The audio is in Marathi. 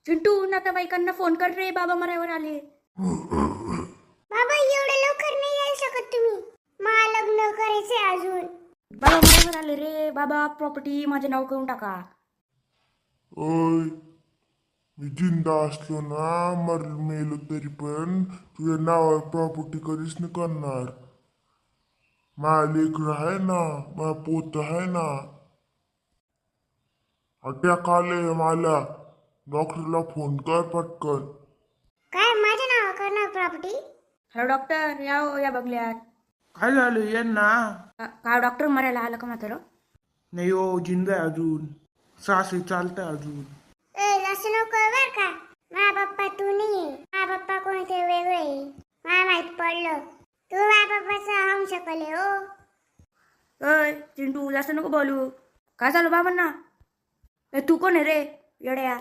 चिंटू नातेवाईकांना फोन कर रे, बाबा मरावर आले. बाबा एवढं लवकर नाही यायला शकत तुम्ही. मला लग्न करायचे अजून. बाबा मरावर आले रे. बाबा प्रॉपर्टी माझे नाव करून टाका. ओय, मी जिंदा असलो ना मेलो तरी पण तुझ्या नावावर प्रॉपर्टी कधीच नाही करणार. माझा लेकरं आहे ना, माझा पोत आहे ना. अटॅक आले मला. डॉक्टरला फोन कर पटकन. काय माझ्या नाव करणार प्रॉपर्टी? हॅलो डॉक्टर, या हो, या बघल्यात. काय झालं यांना? का डॉक्टर मरायला आलं का म्हातारं? नाही हो, जिंदा आहे अजून. सासरी चालतंय अजून. असं नको बर का. माझा पप्पा तू नाही. माझा पप्पा कोणते वेगळे. मला माहित पडलं तू माझ्या पप्पाचा होऊ शकले हो. अय चिंटू, जास्त नको बोलू. काय झालं बाबांना? तू कोण आहे रे येड्या?